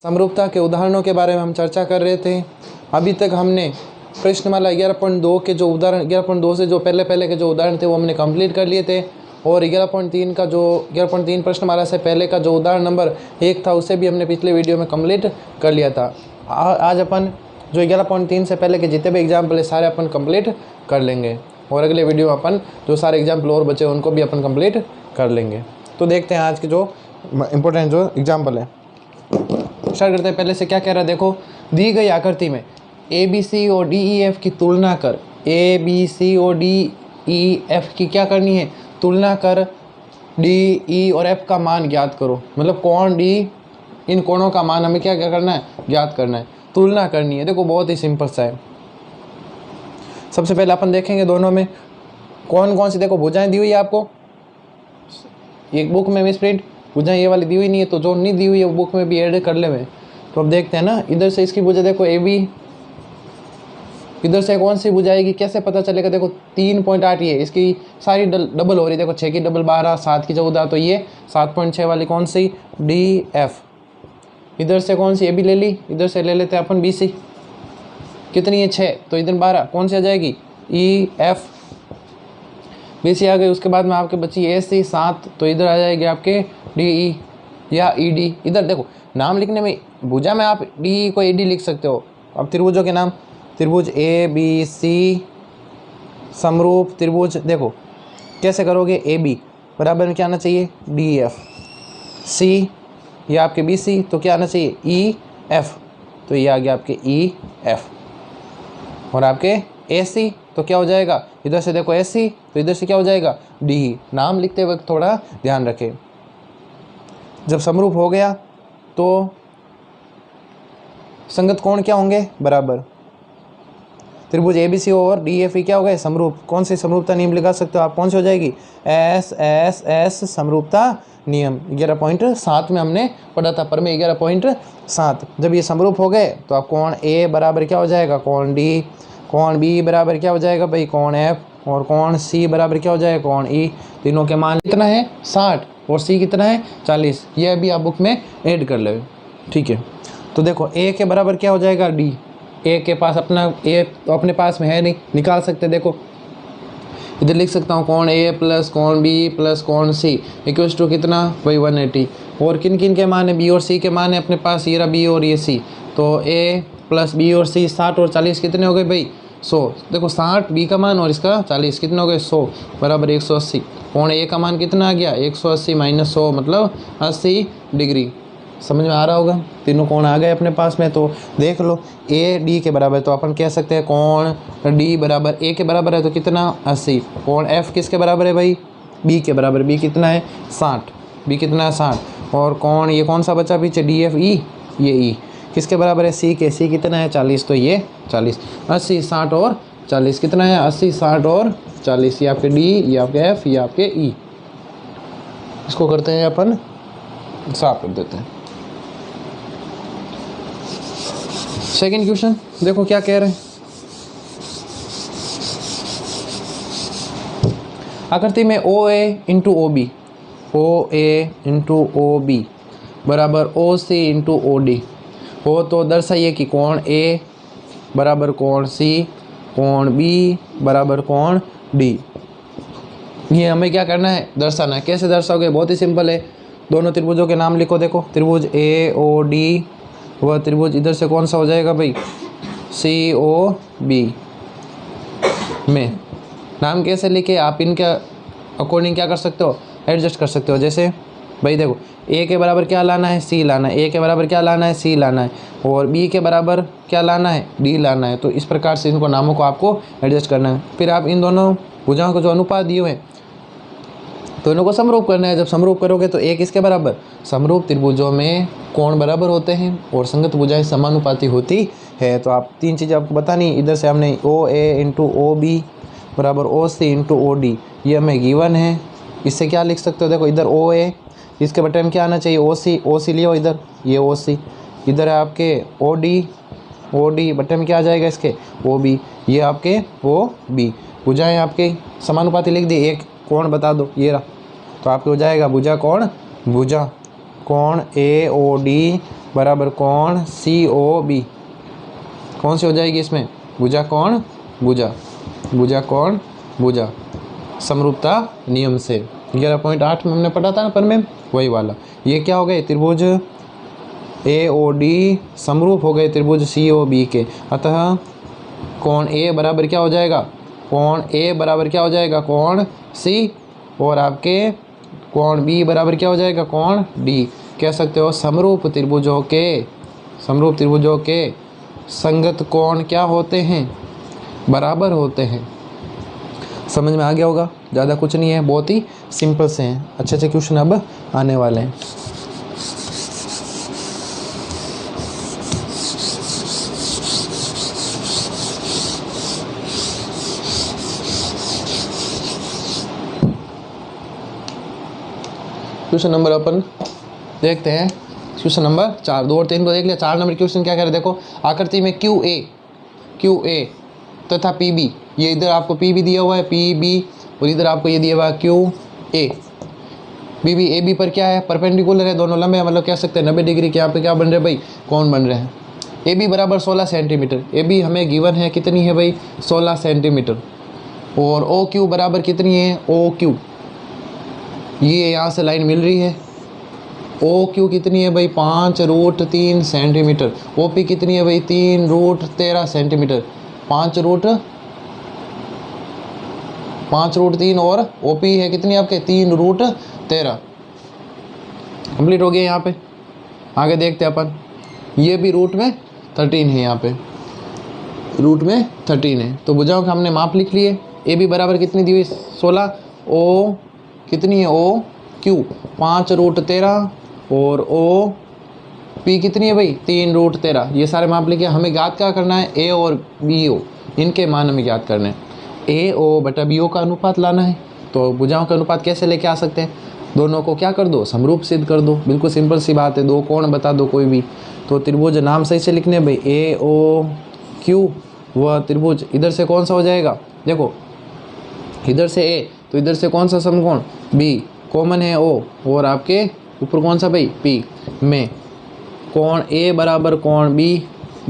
समरूपता के उदाहरणों के बारे में हम चर्चा कर रहे थे। अभी तक हमने प्रश्नमाला 11.2 के जो उदाहरण 11.2 से जो पहले के जो उदाहरण थे वो हमने कंप्लीट कर लिए थे, और 11.3 का जो 11.3 प्रश्नमाला से पहले का जो उदाहरण नंबर 1 था उसे भी हमने पिछले वीडियो में कंप्लीट कर लिया था। आज अपन जो 11.3 से पहले के जितने भी एग्जाम्पल है सारे अपन कंप्लीट कर लेंगे, और अगले वीडियो में अपन जो सारे एग्जाम्पल और बचे उनको भी अपन कंप्लीट कर लेंगे। तो देखते हैं आज के जो इम्पोर्टेंट जो एग्जाम्पल है। स्टार्ट करते हैं। पहले से क्या कह रहा है देखो, दी गई आकृति में ABC और DEF की तुलना कर। ABC और DEF की क्या करनी है, तुलना कर। DE और F का मान ज्ञात करो, मतलब कौन D, इन कोणों का मान हमें क्या करना है, ज्ञात करना है, तुलना करनी है। देखो बहुत ही सिंपल सा है। सबसे पहले अपन देखेंगे दोनों में कौन कौन सी देखो भुजाएं दी हुई है आपको, एक बुक में मिस प्रिंट भुजाएं ये वाली दी हुई नहीं है, तो जो नहीं दी हुई है वो बुक में भी ऐड कर ले में। तो अब देखते हैं ना, इधर से इसकी भुजा देखो AB, इधर से कौन सी भुजा आएगी, कैसे पता चलेगा। देखो 3.8 ये इसकी सारी डबल हो रही है। देखो 6 की डबल 12, 7 की 14, तो ये 7.6 वाली कौन सी, DF। इधर से कौन सी AB ले ली, इधर से ले लेते हैं अपन BC, कितनी है 6, तो इधर 12, कौन सी आ जाएगी EF। BC आ गई। उसके बाद में आपके बची AC 7, तो इधर आ जाएगी आपके DE या ED। इधर देखो नाम लिखने में भुजा में आप DE को AD लिख सकते हो। अब त्रिभुजों के नाम, त्रिभुज ABC समरूप त्रिभुज, देखो कैसे करोगे, AB बराबर में क्या आना चाहिए DF, C ये आपके BC तो क्या आना चाहिए EF, तो ये आ गया आपके EF। और आपके AC तो क्या हो जाएगा, इधर से देखो AC तो इधर से क्या हो जाएगा DE। नाम लिखते वक्त थोड़ा ध्यान रखें। जब समरूप हो गया तो संगत कोण क्या होंगे, बराबर। त्रिभुज ABC और DEF क्या हो गए, समरूप। कौन सी समरूपता नियम लगा सकते हो आप, कौन सी हो जाएगी SSS समरूपता नियम। 11.7 में हमने पढ़ा था, पर में 11.7। जब ये समरूप हो गए तो आप कोण A बराबर क्या हो जाएगा, कोण D, कोण B बराबर क्या हो जाएगा भाई, कोण F, और कोण C बराबर क्या हो जाएगा, कोण E। तीनों के मान कितना है 60 और C कितना है 40। यह भी आप बुक में ऐड कर ले, ठीक है। तो देखो A के बराबर क्या हो जाएगा D, A के पास अपना A तो अपने पास में है नहीं, निकाल सकते। देखो इधर लिख सकता हूँ कोण A प्लस कोण B प्लस कोण C इक्वल्स टू कितना भाई 180। और किन किन के मान है, B और C के मान है अपने पास, ये रहा B और ये C। तो A प्लस B और C 60 और 40 कितने हो गए भाई 100। देखो 60 B का मान और इसका 40 कितने हो गए 100 बराबर 180। कोण A का मान कितना आ गया 180 माइनस 100 मतलब 80 डिग्री। समझ में आ रहा होगा, तीनों कोण आ गए अपने पास में। तो देख लो A D के बराबर, तो अपन कह सकते हैं कोण D बराबर A के बराबर है तो कितना 80। कोण F किसके बराबर है भाई, B के बराबर, B कितना है 60, B कितना है 60। और कोण ये कौन सा बचा पीछे DF E, ये E किसके बराबर है, C के, C कितना है 40, तो ये 40। 80 60 और 40 कितना है 80 60 और 40। ये आपके D, ये आपके F, ये आपके E। इसको करते हैं अपन साफ कर देते हैं। सेकेंड क्वेश्चन देखो क्या कह रहे हैं, आकृति में OA into OB, OA into OB बराबर OC इंटू OD हो तो दर्शाइए कि कोण A बराबर कोण C, कोण B बराबर कोण D। ये हमें क्या करना है, दर्शाना है। कैसे दर्शाओगे, बहुत ही सिंपल है। दोनों त्रिभुजों के नाम लिखो। देखो त्रिभुज AOD, वह त्रिभुज इधर से कौन सा हो जाएगा भाई COB में। नाम कैसे लिखे आप, इनके अकॉर्डिंग क्या कर सकते हो, एडजस्ट कर सकते हो। जैसे भाई देखो A के बराबर क्या लाना है, C लाना है, A के बराबर क्या लाना है, C लाना है, और B के बराबर क्या लाना है, D लाना है। तो इस प्रकार से इनको नामों को आपको एडजस्ट करना है। फिर आप इन दोनों भुजाओं को जो अनुपात दिए हुए हैं तो इनको समरूप करना है। जब समरूप करोगे तो A किसके बराबर, समरूप त्रिभुजों में कोण बराबर होते हैं और संगत भुजाएं समानुपाती होती है। तो आप तीन चीज़ें आपको बतानी। इधर से हमने OA इंटू OB बराबर OC इंटू OD, ये हमें गिवन है। इससे क्या लिख सकते हो, देखो इधर OA, इसके बटे में क्या आना चाहिए OC, OC लियो इधर, ये OC, इधर है आपके OD बटे में क्या आ जाएगा इसके OB, ये आपके OB। भुजाएं आपके समानुपाती लिख दी, एक कोण बता दो, ये रहा, तो आपके हो जाएगा भुजा कोण भुजा। कोण AOD बराबर कोण COB। कौन सी हो जाएगी इसमें? भुजा कोण भुजा, भुजा कोण भुजा, समरूपता नियम से 11.8 में हमने पढ़ा था ना पर में, वही वाला। ये क्या हो गए? त्रिभुज AOD समरूप हो गए त्रिभुज COB के। अतः कोण A बराबर क्या हो जाएगा? कोण A बराबर क्या हो जाएगा? कोण C। और आपके कोण B बराबर क्या हो जाएगा? कोण D। कह सकते हो समरूप त्रिभुजों के संगत कोण क्या होते हैं? बराबर होते हैं। समझ में आ गया होगा, ज़्यादा कुछ नहीं है, बहुत ही सिंपल से हैं। अच्छे अच्छे क्वेश्चन अब आने वाले हैं। क्वेश्चन नंबर अपन देखते हैं, क्वेश्चन नंबर 4, 2 और 3 को देख लिया। 4 नंबर क्वेश्चन क्या कह रहे हैं? देखो, आकृति में QA तथा PB, ये इधर आपको PB दिया हुआ है, PB, और इधर आपको ये दिया हुआ है QA। BB AB पर क्या है? परपेंडिकुलर है, दोनों लंबे हैं, मतलब कह सकते हैं 90 डिग्री के यहाँ पे क्या बन रहे हैं भाई? कोण बन रहे हैं। AB बराबर 16 सेंटीमीटर, AB हमें गिवन है कितनी है भाई? 16 सेंटीमीटर। और OQ बराबर कितनी है? OQ, ये यहाँ से लाइन मिल रही है। OQ कितनी है भाई? 5√3 सेंटीमीटर। OP कितनी है भाई? 3√13 सेंटीमीटर। 5√3 और OP है कितनी आपके? 3√13। कंप्लीट हो गया यहाँ पे। आगे देखते हैं अपन, ये भी रूट में 13 है, यहाँ पे रूट में 13 है। तो भुजाओं का हमने माप लिख लिए। AB बराबर कितनी दी हुई? 16। O कितनी है? OQ 5√13 और OP कितनी है भाई? 3√13। ये सारे माप लिखे। हमें ज्ञात क्या करना है? A और BO, इनके मान हमें ज्ञात करने हैं। AO बटा BO का अनुपात लाना है। तो भुजाओं का अनुपात कैसे लेके आ सकते हैं? दोनों को क्या कर दो? समरूप सिद्ध कर दो। बिल्कुल सिंपल सी बात है, दो कोण बता दो कोई भी। तो त्रिभुज नाम सही से लिखने भाई, AOQ, वह त्रिभुज इधर से कौन सा हो जाएगा? देखो, इधर से A, तो इधर से कौन सा समकोण? B, कॉमन है O, और आपके ऊपर कौन सा भाई? P में कोण A बराबर कोण B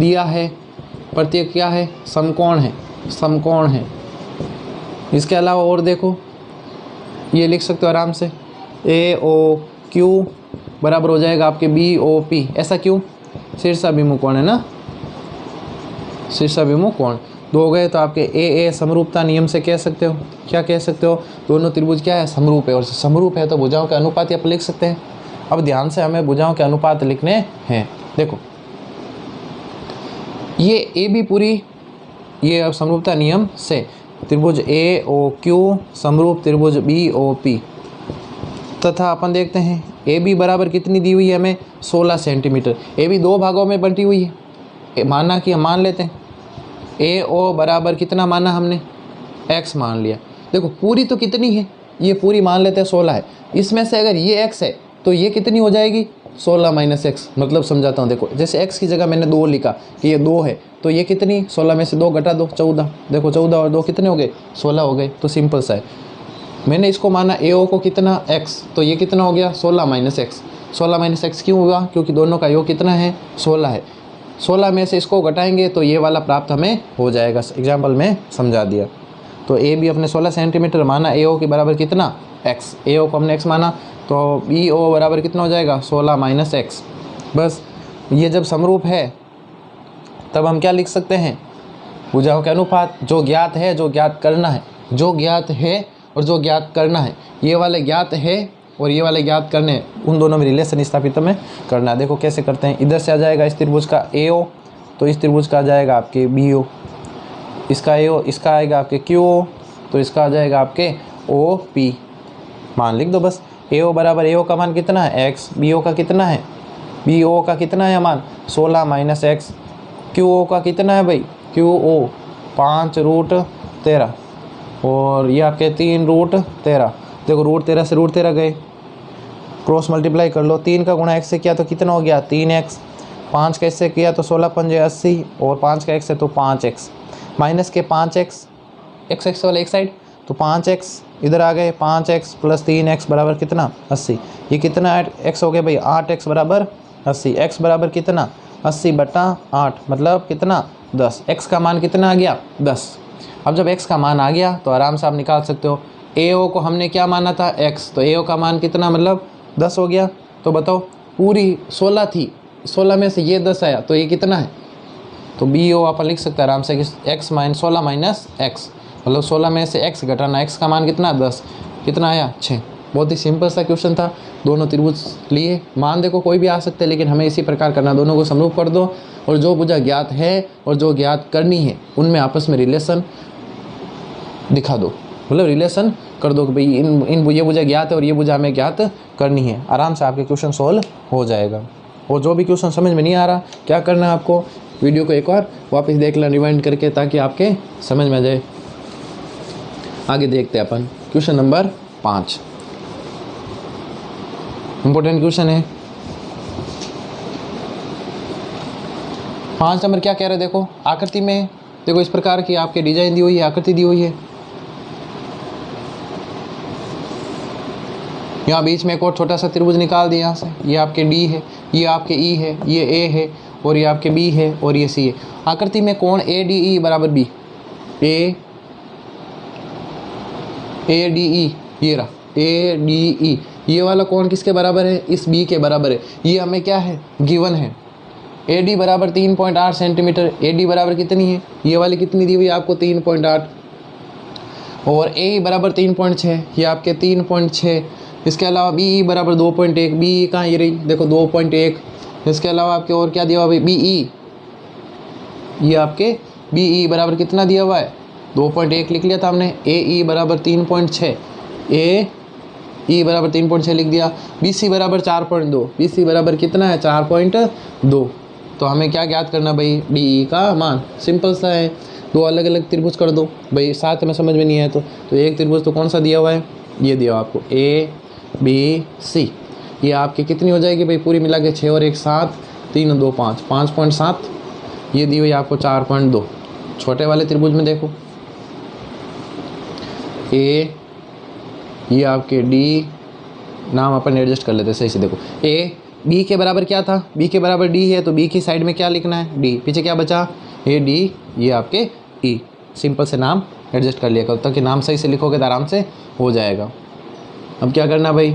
दिया है। प्रत्येक क्या है? समकोण है, समकोण है। इसके अलावा और देखो, ये लिख सकते हो आराम से, AOQ बराबर हो जाएगा आपके BOP। ऐसा क्यों? शीर्षाभिमुख कोण है ना, शीर्षाभिमुख कोण। दो हो गए। तो आपके AA समरूपता नियम से कह सकते हो, क्या कह सकते हो? दोनों त्रिभुज क्या है? समरूप है। और समरूप है तो भुजाओं के अनुपात आप लिख सकते हैं। अब ध्यान से हमें भुजाओं के अनुपात लिखने हैं। देखो, ये AB पूरी, ये अब समरूपता नियम से त्रिभुज AOQ समरूप त्रिभुज BOP। तथा अपन देखते हैं AB बराबर कितनी दी हुई है हमें? 16 सेंटीमीटर। AB दो भागों में बंटी हुई है। माना कि हम मान लेते हैं AO बराबर कितना माना हमने? X मान लिया। देखो, पूरी तो कितनी है? ये पूरी मान लेते हैं 16 है। इसमें से अगर ये X है तो ये कितनी हो जाएगी? 16 - X। मतलब समझाता हूँ। देखो, जैसे X की जगह मैंने 2 लिखा कि ये 2 है, तो ये कितनी? 16 में से 2 घटा दो, 14। देखो, 14 और 2 कितने हो गए? 16 हो गए। तो सिंपल सा है। मैंने इसको माना AO को कितना? X, तो ये कितना हो गया? 16 - X। 16 - X क्यों हुआ? क्योंकि दोनों का योग कितना है? 16 है। 16 में से इसको घटाएंगे तो ये वाला प्राप्त हमें हो जाएगा। एग्जाम्पल में समझा दिया। तो A भी अपने 16 सेंटीमीटर माना, AO के बराबर कितना? X। AO को हमने X माना, तो BO बराबर कितना हो जाएगा? 16 - X। बस, ये जब समरूप है तब हम क्या लिख सकते हैं? भुजाओं के अनुपात। जो ज्ञात है, जो ज्ञात करना है, जो ज्ञात है और जो ज्ञात करना है, ये वाले ज्ञात है और ये वाले ज्ञात करने, उन दोनों में रिलेशन स्थापित हमें करना है। देखो कैसे करते हैं। इधर से आ जाएगा इस त्रिभुज का AO, तो इस त्रिभुज का आ जाएगा आपके BO। इसका AO, इसका आएगा आपके QO, तो इसका आ जाएगा आपके OP। मान लिख दो बस। AO बराबर, AO का मान कितना है? X। BO का कितना है? BO का कितना है मान? 16 - X। QO का कितना है भाई? QO 5√13 और ये आपके 3√13। देखो, √13 से √13 गए, क्रॉस मल्टीप्लाई कर लो। 3 का गुणा X से किया तो कितना हो गया? 3X। 5 का इससे किया तो 16 × 5 = 80 और 5 का X है तो 5X। माइनस के 5X, X वाला एक साइड, तो 5X इधर आ गए 5x + 3x बराबर कितना 80। ये कितना x हो गया भाई 8x बराबर 80। x बराबर कितना 80/8 मतलब कितना 10। x का मान कितना आ गया 10। अब जब x का मान आ गया तो आराम से आप निकाल सकते हो। AO को हमने क्या माना था x, तो AO का मान कितना मतलब 10 हो गया। तो बताओ पूरी 16 थी, 16 में से ये 10 आया तो ये कितना है, तो BO आप लिख सकते हैं आराम से कि x - 16 - x मतलब 16 में से x घटाना, x का मान कितना 10, कितना आया 6। बहुत ही सिंपल सा क्वेश्चन था। दोनों त्रिभुज लिए, मान देखो कोई भी आ सकते हैं लेकिन हमें इसी प्रकार करना, दोनों को समरूप कर दो और जो भुजा ज्ञात है और जो ज्ञात करनी है उनमें आपस में रिलेशन दिखा दो, मतलब रिलेशन कर दो कि भाई इन ये भुजा ज्ञात है और ये भुजा हमें ज्ञात करनी है। आराम से आपके क्वेश्चन सॉल्व हो जाएगा। और जो भी क्वेश्चन समझ में नहीं आ रहा क्या करना है आपको, वीडियो को एक बार वापस देख लें रिवाइंड करके, ताकि आपके समझ में आ जाए। आगे देखते हैं अपन क्वेश्चन नंबर 5, इंपॉर्टेंट क्वेश्चन है। 5 नंबर क्या कह रहे हैं देखो, आकृति में देखो इस प्रकार की आपके डिजाइन दी हुई है, आकृति दी हुई है। यहाँ बीच में एक और छोटा सा त्रिभुज निकाल दिया यहाँ से, ये आपके D है, ये आपके E है, ये A है और ये आपके B है और ये C है। आकृति में कोण ADE बराबर B, ADE ये रहा ADE, ये वाला कोण किसके बराबर है, इस B के बराबर है। ये हमें क्या है गिवन है, AD बराबर 3.8 सेंटीमीटर। AD बराबर कितनी है, ये वाली कितनी दी हुई है आपको 3.8 और AE बराबर 3.6, ये आपके 3.6। इसके अलावा BE बराबर 2.1, BE कहाँ ये रही देखो 2.1। इसके अलावा आपके और क्या दिया हुआ है BE, ये आपके BE बराबर कितना दिया हुआ है 2.1 लिख लिया था हमने। AE बराबर 3.6, AE बराबर 3.6 लिख दिया। BC बराबर 4.2, BC बराबर कितना है 4.2। तो हमें क्या ज्ञात करना भाई DE का मान, सिंपल सा है। दो अलग अलग त्रिभुज कर दो भाई, साथ में समझ में नहीं आया तो एक त्रिभुज तो कौन सा दिया हुआ है, ये दिया हुआ आपको ABC। ये आपकी कितनी हो जाएगी भाई पूरी मिला के 6 और 1 7, 3 और 2 5, 5.7। ये दी हुई आपको 4.2। छोटे वाले त्रिभुज में देखो A, ये आपके D, नाम अपन एडजस्ट कर लेते हैं सही से। देखो A B के बराबर क्या था, B के बराबर D है तो B की साइड में क्या लिखना है D, पीछे क्या बचा AD, ये आपके E। सिंपल से नाम एडजस्ट कर लिया करो ताकि नाम सही से लिखोगे तो आराम से हो जाएगा। अब क्या करना भाई,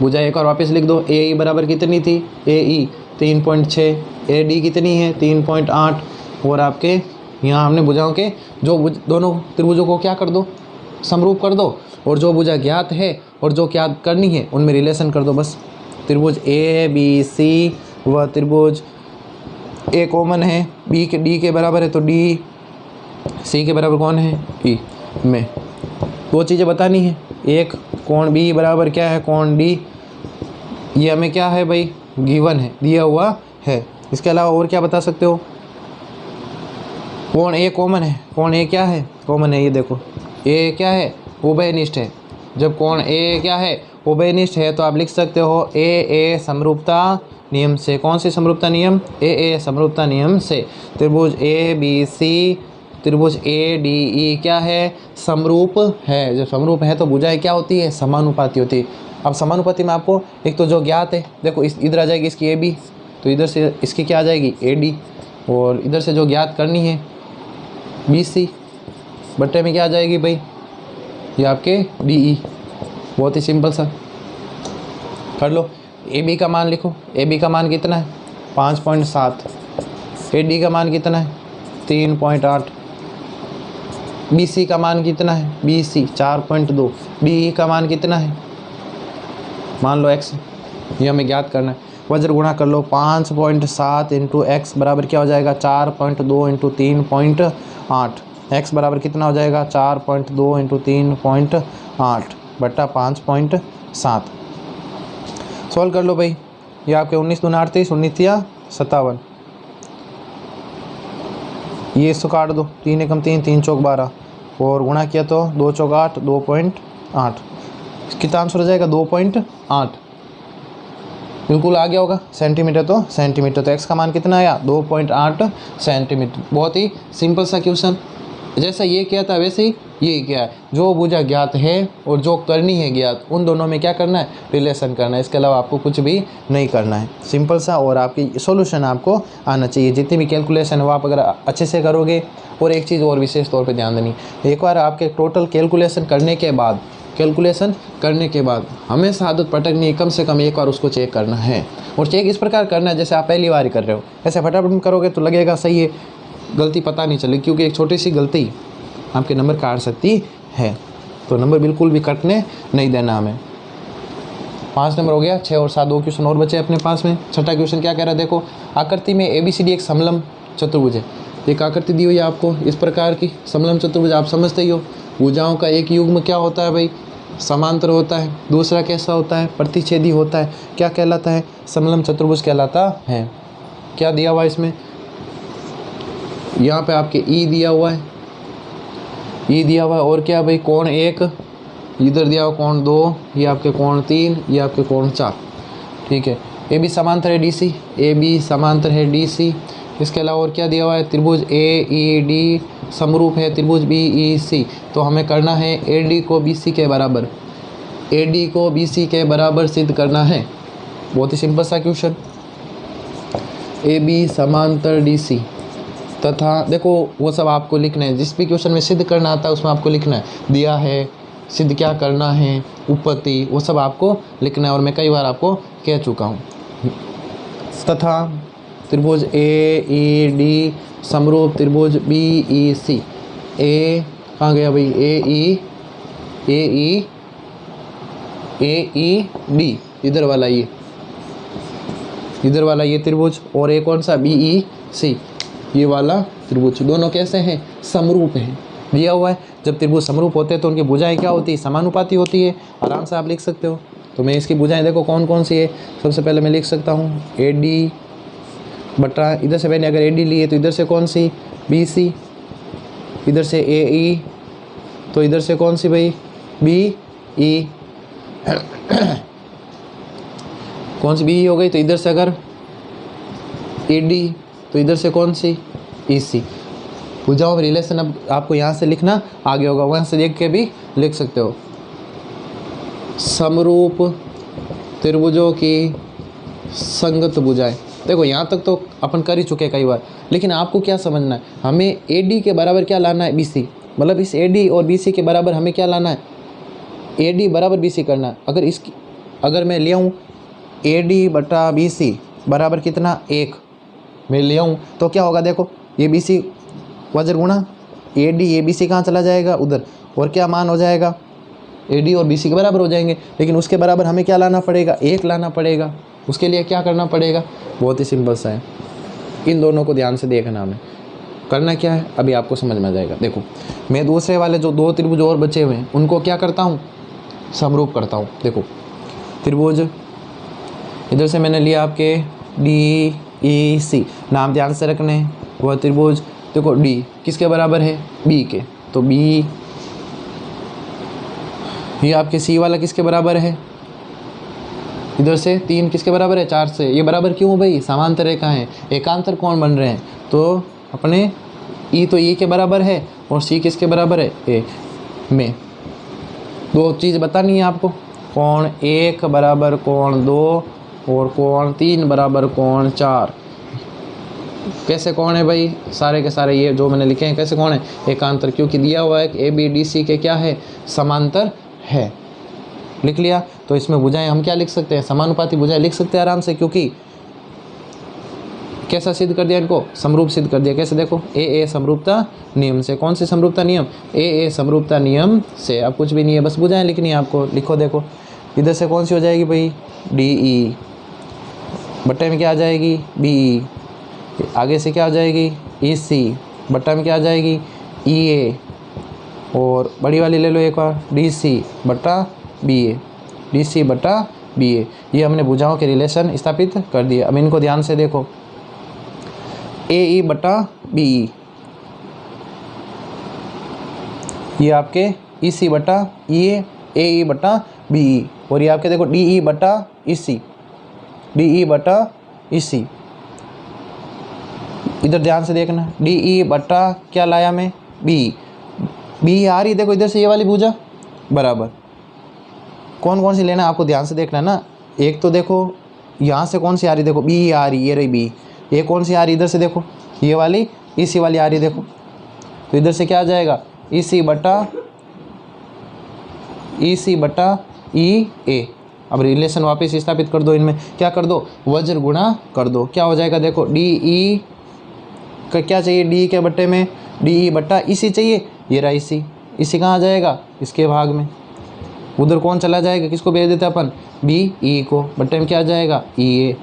भुजा एक और वापस लिख दो। AE बराबर कितनी थी, AE 3.6, AD कितनी है 3.8 और आपके यहाँ हमने भुजाओं के जो दोनों त्रिभुजों को क्या कर दो समरूप कर दो और जो भुजा ज्ञात है और जो ज्ञात करनी है उनमें रिलेशन कर दो बस। त्रिभुज ABC व त्रिभुज A कॉमन है, B के D के बराबर है तो D, C के बराबर कौन है E में। दो चीज़ें बतानी है, एक कोण B बराबर क्या है कोण D, ये हमें क्या है भाई गिवन है दिया हुआ है। इसके अलावा और क्या बता सकते हो, कोण A कॉमन है, कोण A क्या है कॉमन है, ये देखो A क्या है उभयनिष्ठ है। जब कोण A क्या है उभयनिष्ठ है तो आप लिख सकते हो AA समरूपता नियम से। कौन सी समरूपता नियम, AA समरूपता नियम से। त्रिभुज ABC त्रिभुज ADE क्या है समरूप है। जब समरूप है तो भुजाएं क्या होती है समानुपाती होती है। अब समानुपाती में आपको एक तो जो ज्ञात है देखो इधर आ जाएगी इसकी AB, तो इधर से इसकी क्या आ जाएगी AD और इधर से जो ज्ञात करनी है BC बट्टे में क्या आ जाएगी भाई ये आपके DE। बहुत ही सिंपल सा कर लो। AB का मान लिखो, AB का मान कितना है 5.7, AD का मान कितना है 3.8, BC का मान कितना है BC 4.2, DE का मान कितना है मान लो x, ये हमें ज्ञात करना है। वज्र गुणा कर लो 5.7 इंटू x बराबर क्या हो जाएगा 4.2 इंटू 3.8। x बराबर कितना हो जाएगा 4.2 इंटू 3.8 बट्टा 5.7। सॉल्व कर लो भाई, ये आपके 19 दूना 38, 19 या 57, ये इसको काट दो 3 एकम 3, 3 चौक 12 और गुणा किया तो 2 चौक 8, 2.8। कितना आंसर हो जाएगा 2.8। बिल्कुल आ गया होगा सेंटीमीटर तो सेंटीमीटर, तो x का मान कितना आया 2.8 सेंटीमीटर। बहुत ही सिंपल सा क्वेश्चन, जैसा ये किया था वैसे ही ये क्या है, जो भुजा ज्ञात है और जो करनी है ज्ञात, उन दोनों में क्या करना है, रिलेशन करना है। इसके अलावा आपको कुछ भी नहीं करना है, सिंपल सा। और आपकी सॉल्यूशन आपको आना चाहिए। जितनी भी कैलकुलेशन है वो आप अगर अच्छे से करोगे। और एक चीज़ और विशेष तौर पे ध्यान देनी, एक बार आपके टोटल कैलकुलेशन करने के बाद हमेशा आदत पटकनी है, कम से कम एक बार उसको चेक करना है। और चेक इस प्रकार करना है जैसे आप पहली बार ही कर रहे हो। ऐसे फटाफट करोगे तो लगेगा सही है, गलती पता नहीं चलेगी, क्योंकि एक छोटी सी गलती आपके नंबर काट सकती है। तो नंबर बिल्कुल भी कटने नहीं देना हमें। 5 नंबर हो गया। 6 और 7 2 क्वेश्चन और बचे अपने पास में। छठा क्वेश्चन क्या कह रहा है, देखो आकृति में ABCD एक समलंब चतुर्भुज है। एक आकृति दी हुई है आपको इस प्रकार की, समलंब चतुर्भुज आप समझते ही हो। भुजाओं का एक युग्म क्या होता है भाई, समांतर होता है। दूसरा कैसा होता है, प्रतिच्छेदी होता है। क्या कहलाता है, समलंब चतुर्भुज कहलाता है। क्या दिया हुआ है इसमें, यहाँ पे आपके E दिया हुआ है, E दिया हुआ है। और क्या भाई, कोण 1, इधर दिया हुआ कोण 2, ये आपके कोण 3, ये आपके कोण 4। ठीक है। AB समांतर है DC, AB समांतर है DC। इसके अलावा और क्या दिया हुआ है, त्रिभुज AED समरूप है त्रिभुज BEC। तो हमें करना है AD को BC के बराबर, AD को BC के बराबर सिद्ध करना है। बहुत ही सिंपल सा क्वेश्चन। AB समांतर DC तथा, देखो वो सब आपको लिखना है। जिस भी क्वेश्चन में सिद्ध करना आता है उसमें आपको लिखना है, दिया है सिद्ध क्या करना है, उत्पत्ति, वो सब आपको लिखना है। और मैं कई बार आपको कह चुका हूँ। तथा त्रिभुज AED समरूप त्रिभुज BEC। ए कहाँ गया भाई, AED इधर वाला ये त्रिभुज। और एक कौन सा, BEC ये वाला त्रिभुज। दोनों कैसे हैं, समरूप हैं। दिया हुआ है जब त्रिभुज समरूप होते हैं तो उनकी भुजाएं क्या होती है, समानुपाती होती है। आराम से आप लिख सकते हो। तो मैं इसकी भुजाएं देखो कौन कौन सी है। सबसे पहले मैं लिख सकता हूँ AD बटा, इधर से मैंने अगर AD लिए तो इधर से कौन सी, BC। इधर से AE तो इधर से कौन सी भाई, BE। कौन सी BE हो गई, तो इधर से अगर AD तो इधर से कौन सी, EC। भुजाओं में रिलेशन अब आपको यहाँ से लिखना आगे होगा, वहाँ से देख के भी लिख सकते हो। समरूप त्रिभुजों की संगत भुजाएं। देखो यहाँ तक तो अपन कर ही चुके कई बार, लेकिन आपको क्या समझना है, हमें AD के बराबर क्या लाना है, BC। मतलब इस AD और BC के बराबर हमें क्या लाना है, AD बराबर BC करना है। अगर मैं ले आऊँ AD बटा BC बराबर कितना, 1 मैं ले आऊँ तो क्या होगा, देखो ये BC वज्र गुणा AD, ये BC कहाँ चला जाएगा, उधर। और क्या मान हो जाएगा, AD और BC के बराबर हो जाएंगे। लेकिन उसके बराबर हमें क्या लाना पड़ेगा, 1 लाना पड़ेगा। उसके लिए क्या करना पड़ेगा, बहुत ही सिंपल सा है। इन दोनों को ध्यान से देखना, हमें करना क्या है अभी आपको समझ में आ जाएगा। देखो मैं दूसरे वाले जो 2 त्रिभुज और बचे हुए हैं उनको क्या करता हूँ, समरूप करता हूँ। देखो त्रिभुज इधर से मैंने लिया आपके DEC, नाम ध्यान से रखने। वह त्रिभुज देखो D किसके बराबर है, B के, तो B। ये आपके C वाला किसके बराबर है, इधर से 3 किसके बराबर है, 4 से। ये बराबर क्यों भाई, समांतर रेखा है, एकांतर कोण बन रहे हैं। तो अपने E तो E के बराबर है और C किसके बराबर है, A में। 2 चीज़ बतानी है आपको, कोण 1 बराबर कोण 2 और कोण 3 बराबर कोण 4। कैसे कोण है भाई, सारे के सारे ये जो मैंने लिखे हैं कैसे कोण है, एकांतर, क्योंकि दिया हुआ है कि ABDC के क्या है, समांतर है। लिख लिया। तो इसमें भुजाएं हम क्या लिख सकते हैं, समानुपाती भुजाएं लिख सकते हैं आराम से, क्योंकि कैसा सिद्ध कर दिया इनको, समरूप सिद्ध कर दिया। कैसे, देखो AA समरूपता नियम से। कौन सी समरूपता नियम, AA समरूपता नियम से। अब कुछ भी नहीं है, बस भुजाएं लिखनी है आपको। लिखो, देखो इधर से कौन सी हो जाएगी भाई, DE बट्टे में क्या आ जाएगी, BE। आगे से क्या आ जाएगी, EC बट्टा में क्या आ जाएगी, EA। और बड़ी वाली ले लो एक बार, DC बट्टा BA, DC बट्टा BA। ये हमने भुजाओं के रिलेशन स्थापित कर दिए। अब इनको ध्यान से देखो, AE बट्टा BE, ये आपके EC बट्टा EA, AE बट्टा BE। और ये आपके देखो DE बट्टा EC, DE बट्टा EC। इधर ध्यान से देखना, DE बट्टा क्या लाया मैं, BE। बी आ रही देखो इधर से ये वाली भुजा बराबर, कौन कौन सी लेना है आपको ध्यान से देखना है ना। एक तो देखो यहाँ से कौन सी आ रही, देखो बी आ रही, ये रही बी। ये कौन सी आ रही इधर से, देखो ये वाली इसी वाली आ रही देखो। तो इधर से क्या आ जाएगा, इसी बटा ई ए। अब रिलेशन वापस स्थापित कर दो, इनमें क्या कर दो, वज्र गुणा कर दो। क्या हो जाएगा देखो, डी ई का क्या चाहिए, डी के बट्टे में डी ई बट्टा इसी चाहिए, ये रहा इसी। इसी कहाँ आ जाएगा, इसके भाग में। उधर कौन चला जाएगा, किसको भेज देते अपन, बी ई को, बट्टे में क्या आ जाएगा, ई ए।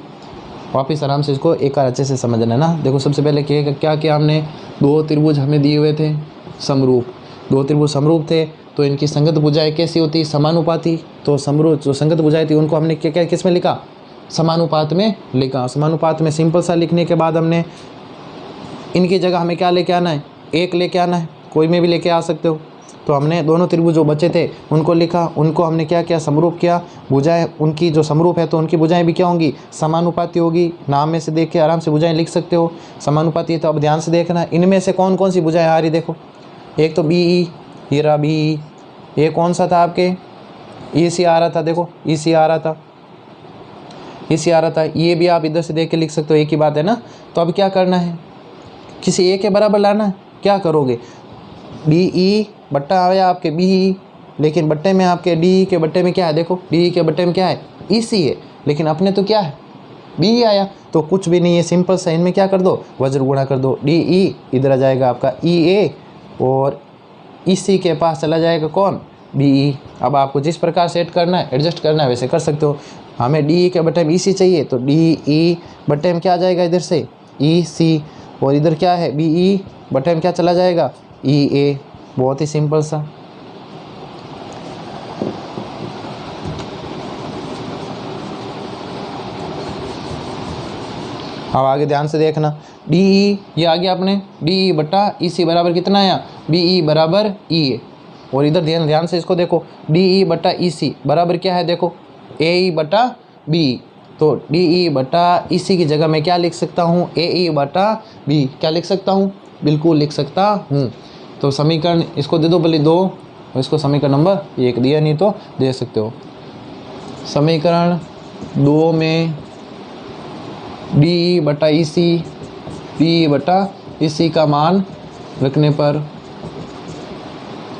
वापिस आराम से इसको एक बार अच्छे से समझना है ना। देखो सबसे पहले क्या किया हमने, दो त्रिभुज हमें दिए हुए थे समरूप, दो त्रिभुज समरूप थे तो इनकी संगत भुजाएं कैसी होती, समानुपाती। तो समरूप जो संगत भुजाएं थी उनको हमने क्या क्या किस में लिखा, समानुपात में लिखा। समानुपात में सिंपल सा लिखने के बाद हमने इनकी जगह हमें क्या लेके आना है, एक लेके आना है, कोई में भी लेके आ सकते हो। तो हमने दोनों त्रिभुज जो बचे थे उनको लिखा, उनको हमने क्या किया, समरूप किया। भुजाएं उनकी जो समरूप है तो उनकी भुजाएं भी क्या होंगी, समानुपाती होगी। नाम में से देख के आराम से भुजाएं लिख सकते हो, समानुपाती। तो अब ध्यान से देखना, इनमें से कौन कौन सी भुजाएं आ रही देखो। एक तो बी ई, ये रहा बी ई। ये कौन सा था आपके, ई सी आ रहा था, देखो ई सी आ रहा था, ई सी आ रहा था। ये भी आप इधर से देख के लिख सकते हो, एक ही बात है ना। तो अब क्या करना है, किसी ए के बराबर लाना है। क्या करोगे, डी ई बट्टा आया आपके बी ई, लेकिन बट्टे में आपके डी के बट्टे में क्या है, देखो डी के बट्टे में क्या है, ई सी है, लेकिन अपने तो क्या है, बी आया। तो कुछ भी नहीं है, सिंपल सा इनमें क्या कर दो, वज्र गुणा कर दो। डी ई इधर आ जाएगा आपका ई ए, और इसी के पास चला जाएगा कौन, बी ई। अब आपको जिस प्रकार सेट करना है, एडजस्ट करना है, वैसे कर सकते हो। हमें डी ई के बट्टे में ई सी चाहिए, तो डी ई बट्टे में क्या आ जाएगा इधर से, ई सी। और इधर क्या है, बी ई बट्टे में क्या चला जाएगा, ई ए। बहुत ही सिंपल सा। अब आगे ध्यान से देखना, डी ई ये आ गया अपने, डी ई बट्टा ई सी बराबर कितना आया, बी ई बराबर ई ए। और इधर ध्यान से इसको देखो, डी ई बट्टा ई सी बराबर क्या है, देखो ए ई बट्टा बी। तो डी ई बट्टा ई सी की जगह मैं क्या लिख सकता हूँ, ए ई बट्टा बी। क्या लिख सकता हूँ, बिल्कुल लिख सकता हूँ। तो समीकरण इसको दे दो भले 2, और इसको समीकरण नंबर 1 दिया, नहीं तो दे सकते हो। समीकरण 2 में डी बटा ई सी, बी बटा ई सी का मान रखने पर,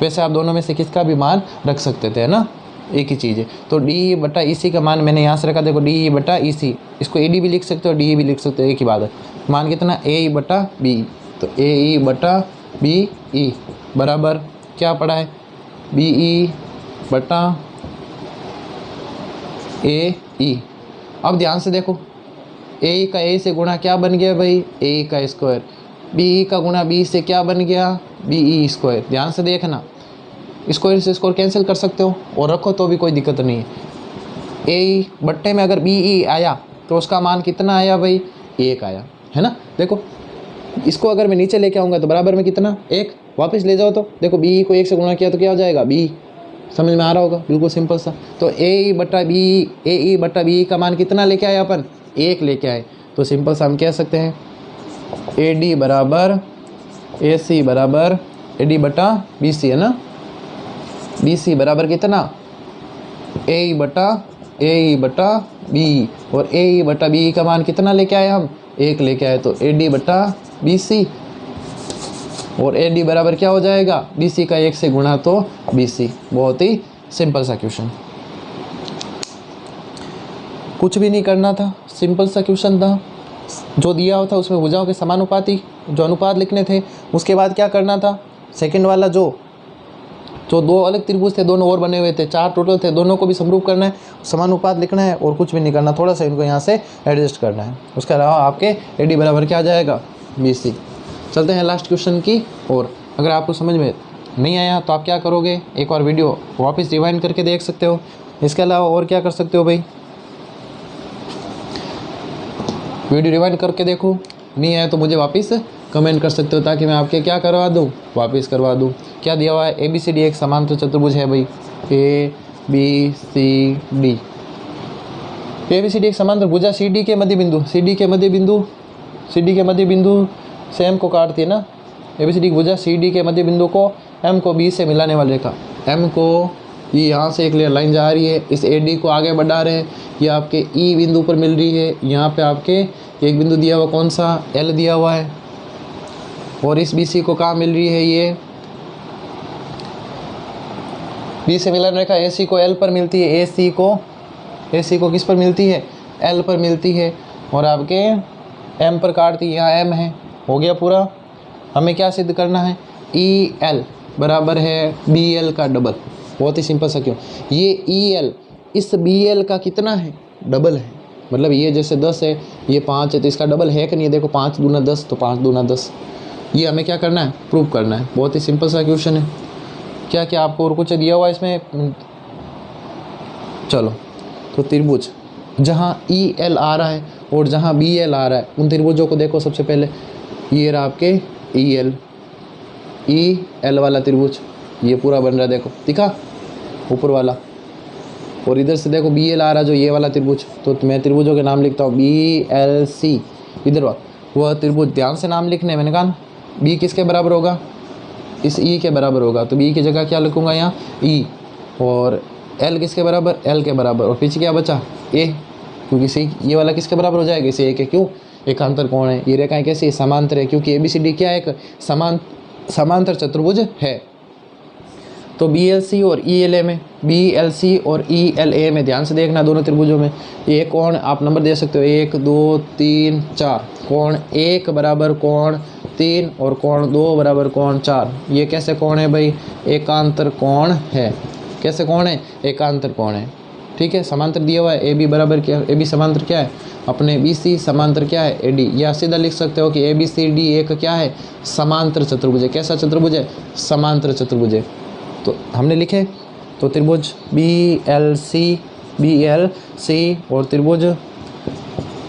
वैसे आप दोनों में से किसका भी मान रख सकते थे, है ना, एक ही चीज़ है। तो डी बटा ई सी का मान मैंने यहाँ से रखा, देखो डी बटा ई सी, इसको ए डी भी लिख सकते हो, डी भी लिख सकते हो, एक ही बात है। मान कितना, ए ई बटा बी। तो ए ई बटा बी ई बराबर क्या पड़ा है, बी ई बटा ए ई। अब ध्यान से देखो, ए का ए से गुणा क्या बन गया भाई, ए का स्क्वायर। बी का गुणा बी से क्या बन गया, बी ई स्क्वायर। ध्यान से देखना, स्क्वायर से स्क्वायर कैंसिल कर सकते हो और रखो तो भी कोई दिक्कत नहीं है। ए बट्टे में अगर बी ई आया तो उसका मान कितना आया भाई, 1 आया, है ना। देखो इसको अगर मैं नीचे लेके आऊँगा तो बराबर में कितना, 1। वापस ले जाओ तो देखो बी ई को 1 से गुणा किया तो क्या हो जाएगा, बी। समझ में आ रहा होगा, बिल्कुल सिंपल सा। तो ए ई बट्टा बी का मान कितना लेके आए अपन, 1 लेके आए। तो सिंपल सा हम कह सकते हैं ए डी बराबर ए सी बराबर ए डी बटा बी सी, है ना। बी सी बराबर कितना, ए ई बटा बी। और ए ई बटा बी का मान कितना लेके आए हम, 1 लेके आए। तो ए डी बटा बी सी, और ए डी बराबर क्या हो जाएगा, बी सी का 1 से गुणा तो बी सी। बहुत ही सिंपल सा क्वेश्चन, कुछ भी नहीं करना था, सिंपल सा क्वेश्चन था। जो दिया हुआ था उसमें भुजाओं के समानुपाती जो अनुपात लिखने थे। उसके बाद क्या करना था, सेकंड वाला जो 2 अलग त्रिभुज थे, दोनों और बने हुए थे, 4 टोटल थे, दोनों को भी समरूप करना है, समानुपात लिखना है, और कुछ भी नहीं करना, थोड़ा सा इनको यहाँ से एडजस्ट करना है। उसके अलावा आपके ए डी बराबर क्या आ जाएगा, बी सी। चलते हैं लास्ट क्वेश्चन की और अगर आपको समझ में नहीं आया तो आप क्या करोगे, एक और वीडियो वापस रिवाइंड करके देख सकते हो। इसके अलावा और क्या कर सकते हो भाई, वीडियो रिवाइंड करके देखो, नहीं आया तो मुझे वापस कमेंट कर सकते हो ताकि मैं आपके क्या करवा दूँ, वापस करवा दूँ। क्या दिया हुआ है, ए बी सी डी एक समांतर चतुर्भुज है भाई, A B C D. A B C D एक समांतर भुजा सी डी के मध्य बिंदु, सी डी के मध्य बिंदु सेम को काटती है ना। ए बी सी डी की भुजा सी डी के मध्य बिंदु को एम को बी से मिलाने वाली रेखा, एम को ये यहाँ से एक लाइन जा रही है, इस ए डी को आगे बढ़ा रहे हैं, ये आपके ई बिंदु पर मिल रही है, यहाँ पे आपके एक बिंदु दिया हुआ कौन सा, एल दिया हुआ है, और इस बी सी को कहाँ मिल रही है, ये बी से मिलन रेखा ए सी को एल पर मिलती है, ए सी को किस पर मिलती है, एल पर मिलती है, और आपके एम पर काटती है, यहाँ एम है, हो गया पूरा। हमें क्या सिद्ध करना है, ई एल बराबर है बी एल का डबल, बहुत ही सिंपल सा। क्यों, ये ई एल इस बी एल का कितना है, डबल है, मतलब ये जैसे 10 है, ये 5 है, तो इसका डबल है कि नहीं, देखो 5 दूना 10, तो 5 दूना 10, ये हमें क्या करना है, प्रूव करना है। बहुत ही सिंपल सा क्वेश्चन है। क्या क्या आपको और कुछ दिया हुआ है इसमें, चलो तो त्रिभुज जहाँ ई एल आ रहा है और जहाँ बी एल आ रहा है, उन त्रिभुजों को देखो। सबसे पहले ये रहा आपके ई एल वाला त्रिभुज, ये पूरा बन रहा है, देखो दिखा ऊपर वाला, और इधर से देखो बी एल आ रहा है जो ये वाला त्रिभुज, तो मैं त्रिभुजों के नाम लिखता हूँ, बी एल सी, इधर वह त्रिभुज, ध्यान से नाम लिखने, मैंने कहा बी किसके बराबर होगा, इस ई के बराबर होगा, तो बी की जगह क्या लिखूंगा यहाँ ई, और एल किसके बराबर, एल के बराबर, और पीछे क्या बचा, ए, क्योंकि सी ये वाला किसके बराबर हो जाएगा, इसे ए के, क्यों, एकांतर कौन है, ये रेखाएं कैसी समांतर है, क्योंकि ए बी सी डी क्या है, एक समांतर चतुर्भुज है। तो बी एल सी और ई एल ए में, बी एल सी और ई एल ए में ध्यान से देखना, दोनों त्रिभुजों में ये कोण आप नंबर दे सकते हो, 1 2 3 4, कोण 1 बराबर कोण 3 और कोण 2 बराबर कोण 4, ये कैसे कोण है भाई, एकांतर कोण है। कैसे कोण है, एकांतर कोण है, ठीक है। समांतर दिया हुआ है, ए बी बराबर क्या, ए बी समांतर क्या है अपने बी सी, समांतर क्या है ए डी, या सीधा लिख सकते हो कि ए बी सी डी एक क्या है, समांतर चतुर्भुज है। कैसा चतुर्भुज है, समांतर चतुर्भुज है। तो हमने लिखे, तो त्रिभुज बी एल सी और त्रिभुज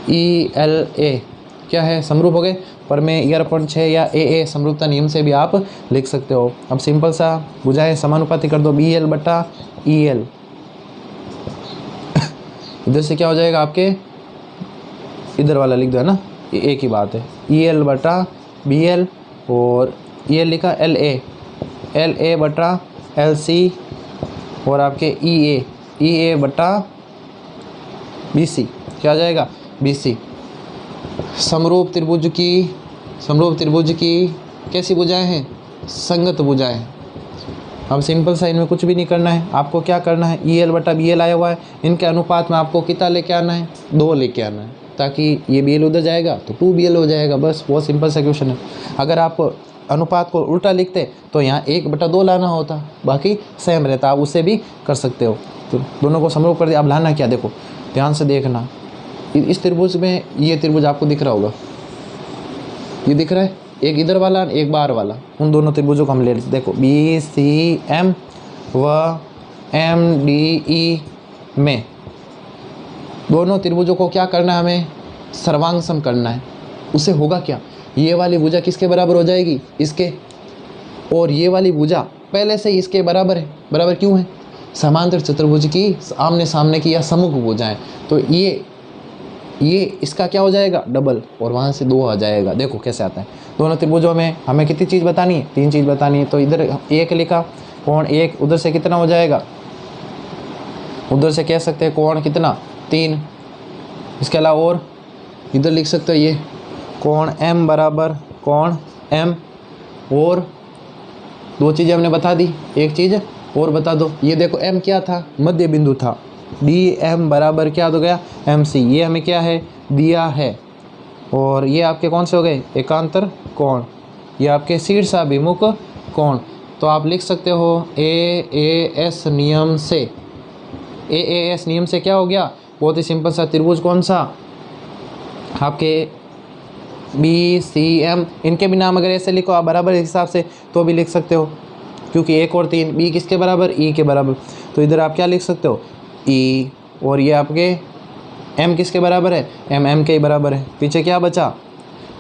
ई एल ए क्या है, समरूप हो गए। पर मैं 11.6 या ए समरूपता नियम से भी आप लिख सकते हो। अब सिंपल सा बुझाएं, समानुपाती कर दो, बी एल बटा ई एल, इधर से क्या हो जाएगा आपके, इधर वाला लिख दो, है ना, ये एक ही बात है, ई एल बटा बी एल, और ये लिखा एल ए बटा एल सी, और आपके ई ए बटा बी सी, क्या आ जाएगा, बी सी। समरूप त्रिभुज की कैसी भुजाएं हैं, संगत भुजाएं हैं। अब सिंपल सा, इनमें कुछ भी नहीं करना है, आपको क्या करना है, ई एल बटा बी एल आया हुआ है, इनके अनुपात में आपको कितना लेके आना है, 2 लेके आना है, ताकि ये बी एल उधर जाएगा तो 2BL हो जाएगा, बस बहुत सिंपल सा क्वेश्चन है। अगर आप अनुपात को उल्टा लिखते तो यहाँ 1/2 लाना होता, बाकी सेम रहता, आप उसे भी कर सकते हो। तो दोनों को समरूप कर दिया। अब लाना क्या, देखो ध्यान से देखना, इस त्रिभुज में ये त्रिभुज आपको दिख रहा होगा, ये दिख रहा है, एक इधर वाला एक बाहर वाला, उन दोनों त्रिभुजों को हम ले लेते। देखो बी सी एम व एम डी ई में दोनों त्रिभुजों को क्या करना है, हमें सर्वांग सम करना है। उसे होगा क्या, ये वाली भुजा किसके बराबर हो जाएगी, इसके, और ये वाली भुजा पहले से इसके बराबर है। बराबर क्यों है, समांतर चतुर्भुज की आमने सामने की या सम्मुख भुजाएं, तो ये इसका क्या हो जाएगा, डबल, और वहाँ से 2 आ जाएगा। देखो कैसे आता है, दोनों त्रिभुजों में हमें कितनी चीज़ बतानी है, 3 चीज़ बतानी है। तो इधर 1 लिखा, कोण 1, उधर से कितना हो जाएगा, उधर से कह सकते हैं कोण कितना, 3। इसके अलावा और इधर लिख सकते हो, ये कोण m बराबर कोण m, और 2 चीज़ें हमने बता दी, एक चीज़ और बता दो, ये देखो m क्या था, मध्य बिंदु था, DM बराबर क्या हो गया, MC, ये हमें क्या है दिया है, और ये आपके कौन से हो गए, एकांतर कोण, ये आपके शीर्षाभिमुख कोण। तो आप लिख सकते हो AAS नियम से क्या हो गया, बहुत ही सिंपल सा त्रिभुज कौन सा, आपके BCM, इनके भी नाम अगर ऐसे लिखो आप बराबर हिसाब से तो भी लिख सकते हो, क्योंकि 1 और 3, B किसके बराबर, E के बराबर। तो इधर आप क्या लिख सकते हो, E, और ये आपके M किसके बराबर है, M के ही बराबर है। पीछे क्या बचा,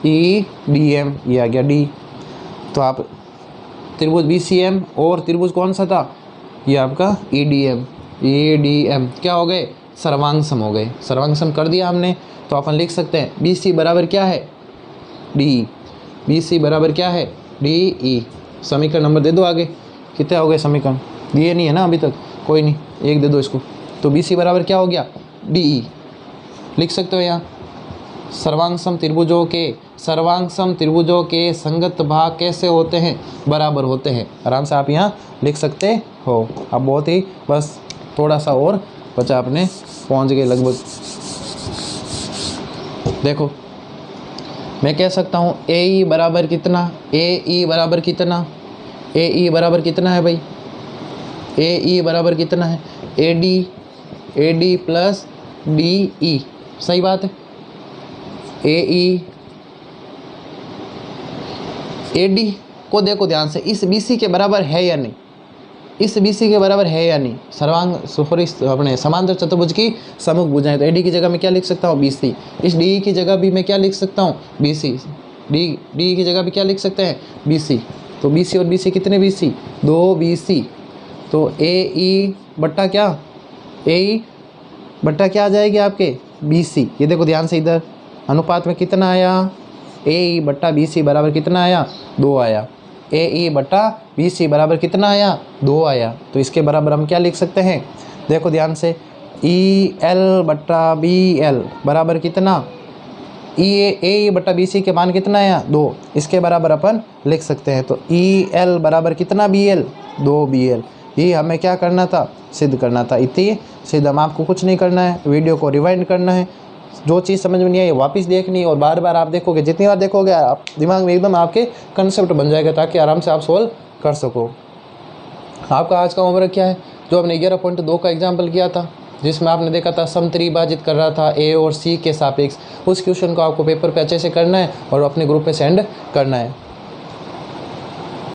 EDM, ये आ गया D। तो आप त्रिभुज BCM और त्रिभुज कौन सा था, ये आपका EDM क्या हो गए, सर्वांग सम हो गए। सर्वांग सम कर दिया हमने, तो अपन लिख सकते हैं BC बराबर क्या है, DE, BC बराबर क्या है, DE। समीकरण नंबर दे दो आगे, कितने हो गए समीकरण, ये नहीं है ना अभी तक, कोई नहीं, एक दे दो इसको। तो बी सी बराबर क्या हो गया, डी ई। लिख सकते हो यहाँ सर्वांगसम त्रिभुजों के संगत भाग कैसे होते हैं, बराबर होते हैं। आराम से आप यहाँ लिख सकते हो। अब बहुत ही बस थोड़ा सा और बचा, अपने पहुँच गए लगभग। देखो मैं कह सकता हूँ ए ई बराबर कितना, ए ई बराबर कितना, ए ई बराबर कितना है भाई, ए ई बराबर कितना है, A D plus D E. सही बात है, ए डी को देखो ध्यान से, इस बी सी के बराबर है या नहीं, इस बी सी के बराबर है या नहीं। अपने समांतर चतुर्भुज की सम्मुख भुजाएं, तो ए डी की जगह मैं क्या लिख सकता हूँ, बी सी। इस डी की जगह भी मैं क्या लिख सकता हूँ, बी सी। डी की जगह भी क्या लिख सकते हैं, बी सी। तो बी सी और बी सी कितने, बी सी, 2 बी सी। तो ए ई बट्टा क्या, ए ई बट्टा क्या आ जाएगी आपके, बी सी। ये देखो ध्यान से, इधर अनुपात में कितना आया, ए ई बट्टा बी सी बराबर कितना आया, 2 आया। ए ई बट्टा बी सी बराबर कितना आया, 2 आया। तो इसके बराबर हम क्या लिख सकते हैं, देखो ध्यान से, ई एल बट्टा बी एल बराबर कितना, ए बट्टा बी सी के मान कितना आया, 2। इसके बराबर अपन लिख सकते हैं। तो ई एल बराबर कितना, बी एल, 2 बी एल। ये हमें क्या करना था, सिद्ध करना था। इतनी सिद्ध, हम आपको कुछ नहीं करना है, वीडियो को रिवाइंड करना है, जो चीज़ समझ में नहीं आई वापस देखनी है, और बार बार आप देखोगे, जितनी बार देखोगे आप दिमाग में एकदम आपके कंसेप्ट बन जाएगा, ताकि आराम से आप सोल्व कर सको। आपका आज का होमवर्क क्या है, जो हमने 11.2 का एग्जाम्पल किया था, जिसमें आपने देखा था समत्रिभाजित कर रहा था ए और सी के सापेक्ष, उस क्वेश्चन को आपको पेपर पे अच्छे से करना है और अपने ग्रुप पे सेंड करना है।